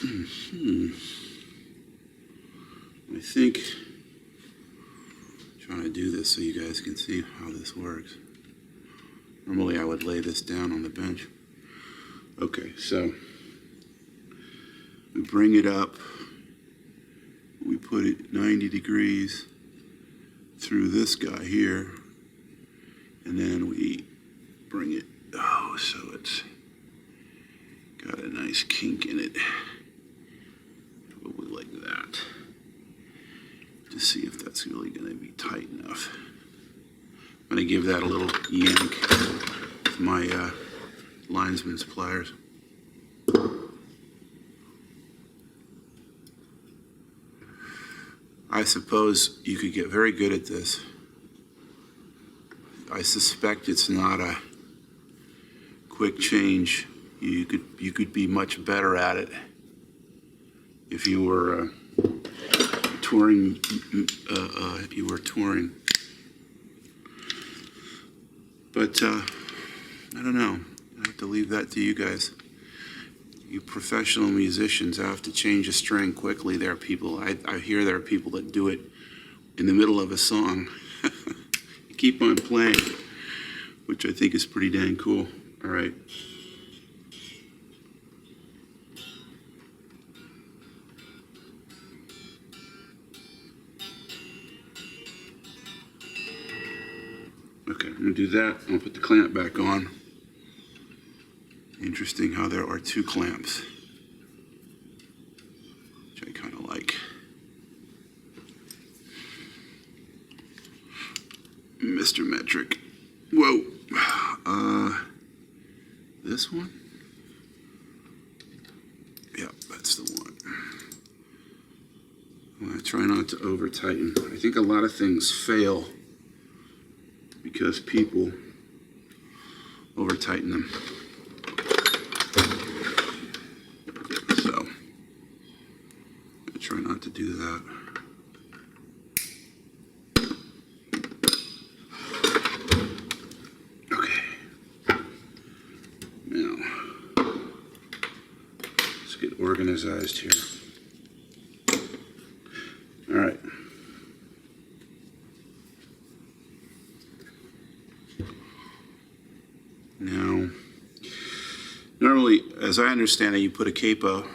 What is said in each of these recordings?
I think I'm trying to do this so you guys can see how this works. Normally I would lay this down on the bench. Okay, so we bring it up, we put it 90 degrees through this guy here, and then we bring it, so it's got a nice kink in it, probably like that, to see if that's really going to be tight enough. I'm going to give that a little yank with my linesman's pliers. I suppose you could get very good at this. I suspect it's not a quick change. You could be much better at it if you were touring. But I don't know. I have to leave that to you guys. You professional musicians have to change a string quickly. There are people, I hear there are people that do it in the middle of a song. Keep on playing, which I think is pretty dang cool. All right. Okay, I'm gonna do that. I'll put the clamp back on. Interesting how there are two clamps, which I kind of like. Mr. Metric. Whoa. This one? Yeah, that's the one. I'm gonna try not to over tighten. I think a lot of things fail because people over tighten them. So, I try not to do that. Okay. Now, let's get organized here. All right. Now, normally, as I understand it, you put a capo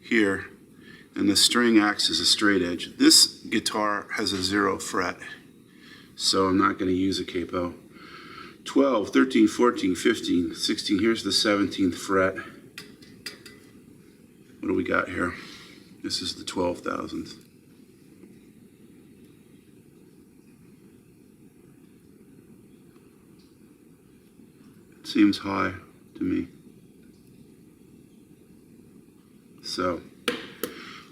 here, and the string acts as a straight edge. This guitar has a 0 fret, so I'm not going to use a capo. 12, 13, 14, 15, 16, here's the 17th fret. What do we got here? This is the 12,000th. Seems high to me. So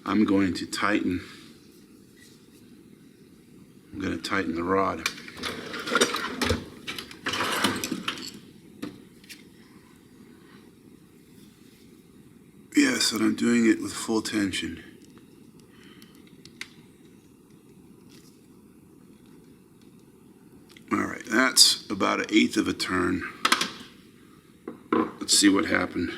I'm going to tighten. I'm going to tighten the rod. Yes, and I'm doing it with full tension. All right, that's about 1/8 of a turn. Let's see what happened.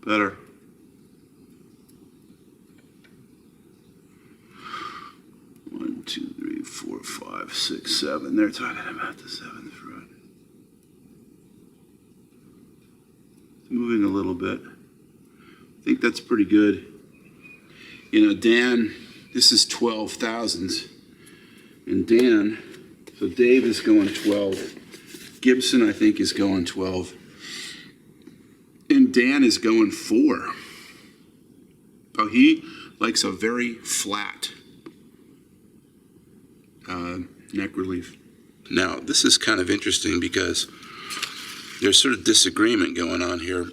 Better. One, two, three, four, five, six, seven. They're talking about the 7th fret. It's moving a little bit. I think that's pretty good. You know, Dan, this is 12,000s. And Dan, so Dave is going 12. Gibson, I think, is going 12. And Dan is going 4. Oh, he likes a very flat neck relief. Now, this is kind of interesting because there's sort of disagreement going on here.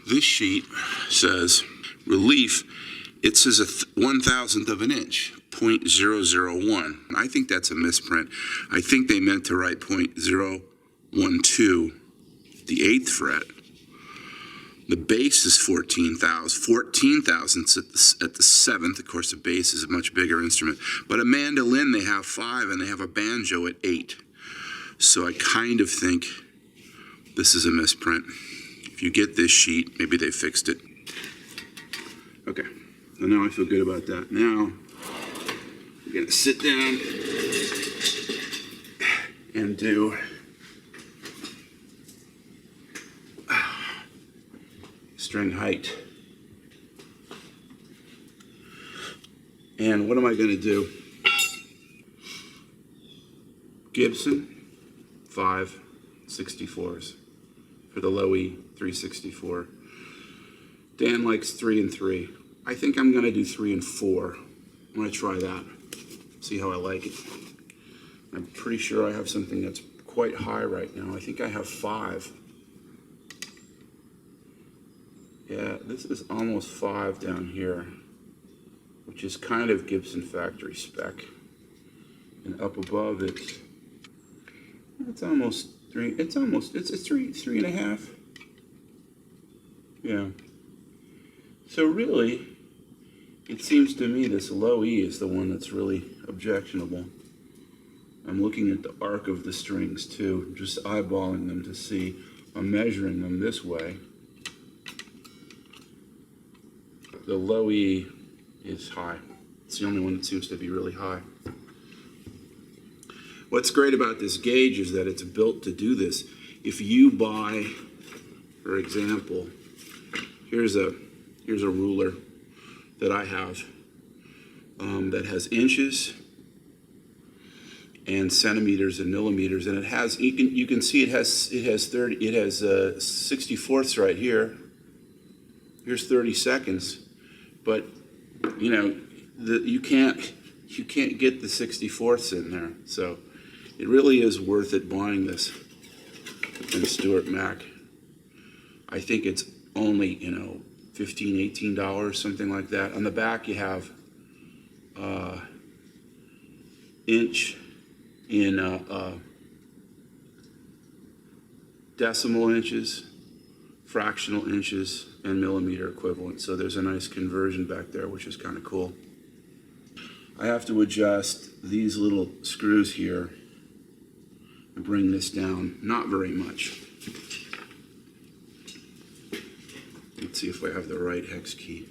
This sheet says relief, it says a 1,000th of an inch, 0.001. I think that's a misprint. I think they meant to write 0.012, the 8th fret. The base is 14,000. 14,000 at the seventh. Of course, the bass is a much bigger instrument. But a mandolin, they have 5, and they have a banjo at 8. So I kind of think this is a misprint. If you get this sheet, maybe they fixed it. Okay, so now I feel good about that. Now, we're gonna sit down and do string height. And what am I gonna do? Gibson, 5 64s for the low E, 364. Dan likes 3 and 3. I think I'm gonna do 3 and 4. I'm gonna try that, see how I like it. I'm pretty sure I have something that's quite high right now. I think I have 5. Yeah, this is almost 5 down here, which is kind of Gibson factory spec. And up above it's almost 3. It's 3.5. Yeah. So really, it seems to me this low E is the one that's really objectionable. I'm looking at the arc of the strings too, just eyeballing them to see. I'm measuring them this way. The low E is high. It's the only one that seems to be really high. What's great about this gauge is that it's built to do this. If you buy, for example, here's a ruler that I have that has inches and centimeters and millimeters, and it has you can see it has 64ths right here. Here's 30 seconds, but you know you can't get the 64ths in there, so it really is worth it buying this in Stuart Mac. I think it's only $15, $18, something like that. On the back you have inch in decimal inches, fractional inches, and millimeter equivalent. So there's a nice conversion back there, which is kind of cool. I have to adjust these little screws here and bring this down, not very much. Let's see if I have the right hex key.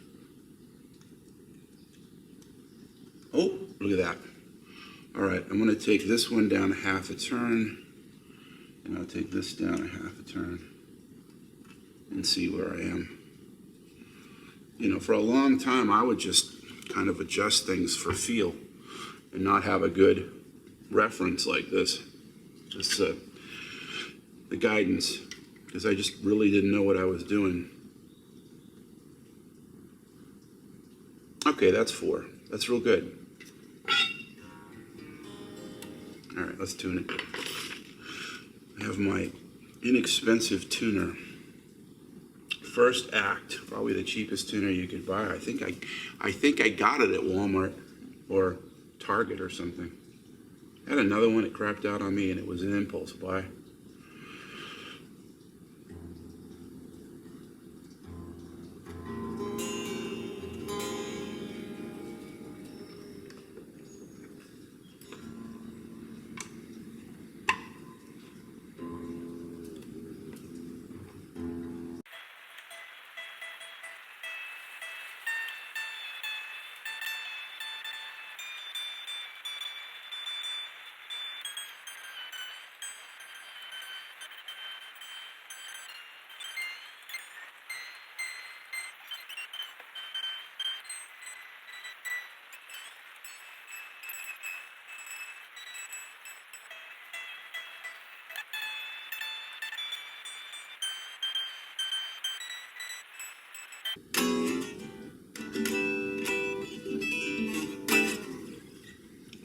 Oh, look at that. All right, I'm gonna take this one down a half a turn, and I'll take this down a half a turn and see where I am. For a long time, I would just kind of adjust things for feel and not have a good reference like this. Just the guidance, because I just really didn't know what I was doing. Okay, that's 4. That's real good. All right, let's tune it. I have my inexpensive tuner. First Act, probably the cheapest tuner you could buy. I think I got it at Walmart or Target or something. I had another one that crapped out on me, and it was an impulse buy.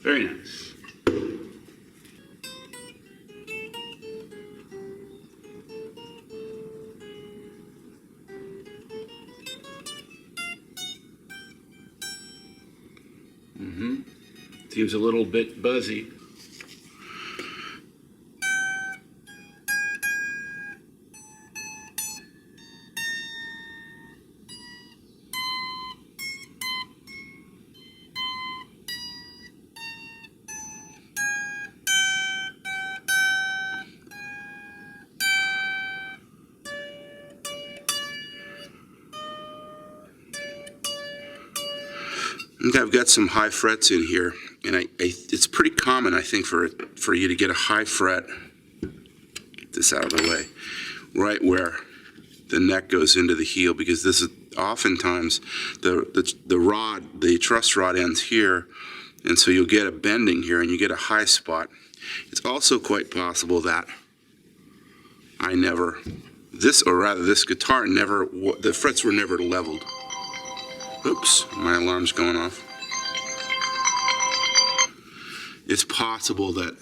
Very nice. Seems a little bit buzzy. Okay, I've got some high frets in here, and it's pretty common, I think, for you to get a high fret, get this out of the way, right where the neck goes into the heel, because this is oftentimes the truss rod ends here, and so you'll get a bending here and you get a high spot. It's also quite possible that this guitar the frets were never leveled. Oops, my alarm's going off. It's possible that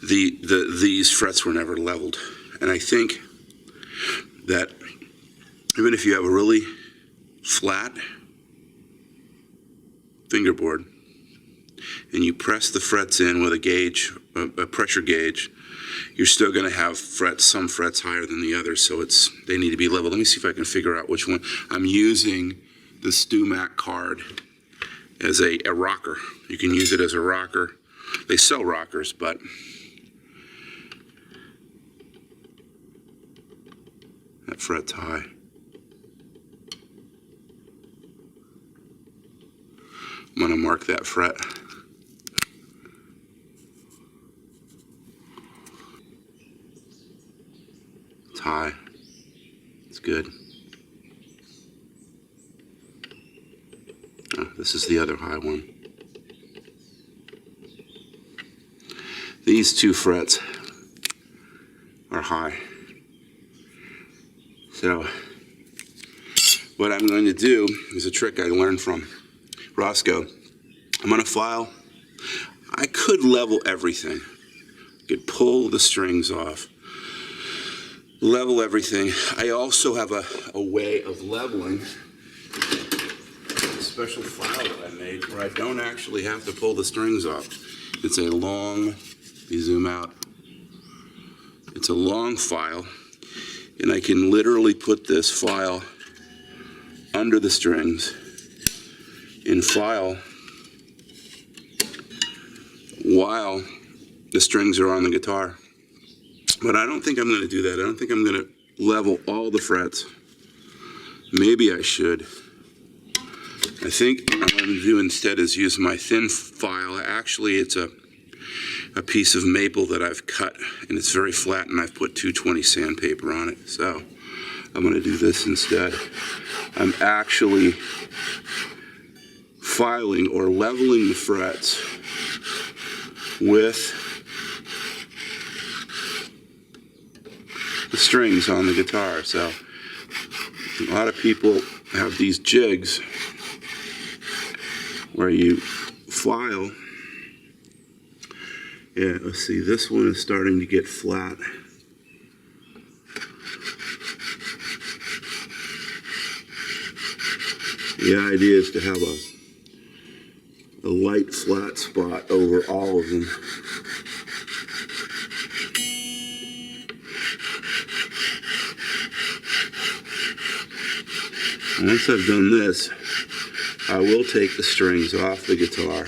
these frets were never leveled, and I think that even if you have a really flat fingerboard and you press the frets in with a gauge, a pressure gauge, you're still going to have some frets higher than the others, so they need to be leveled. Let me see if I can figure out which one. I'm using the StuMac card as a rocker. You can use it as a rocker. They sell rockers, but that fret's high. I'm going to mark that fret. It's high. It's good. Oh, this is the other high one. These two frets are high. So what I'm going to do is a trick I learned from Roscoe. I'm going to file. I could level everything. I could pull the strings off, level everything. I also have a way of leveling, a special file that I made where I don't actually have to pull the strings off. It's a long, you zoom out, it's a long file, and I can literally put this file under the strings and file while the strings are on the guitar. But I don't think I'm going to do that. I don't think I'm going to level all the frets. Maybe I should. I think what I'm going to do instead is use my thin file. Actually, it's a piece of maple that I've cut, and it's very flat, and I've put 220 sandpaper on it. So I'm going to do this instead. I'm actually filing or leveling the frets with the strings on the guitar. So a lot of people have these jigs where you file. Yeah, let's see, this one is starting to get flat. The idea is to have a light flat spot over all of them. Once I've done this, I will take the strings off the guitar.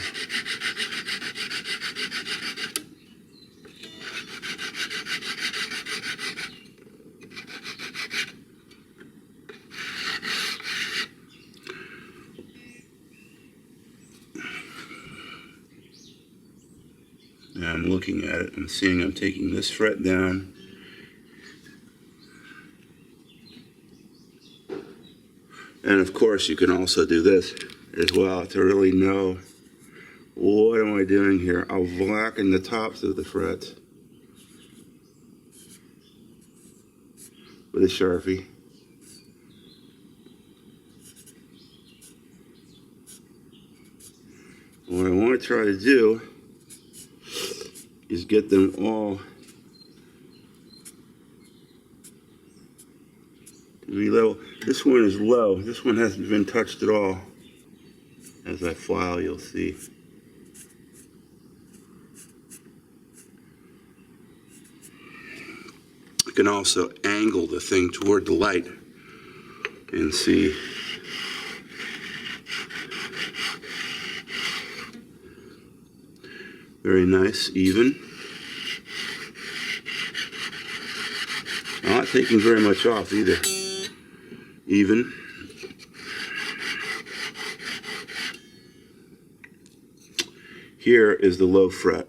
And I'm looking at it, I'm seeing I'm taking this fret down. And of course you can also do this as well to really know what am I doing here. I'll blacken the tops of the frets with a Sharpie. What I want to try to do is get them all to be level. This one is low. This one hasn't been touched at all. As I file, you'll see. You can also angle the thing toward the light and see. Very nice, even. Not taking very much off either. Even. Here is the low fret.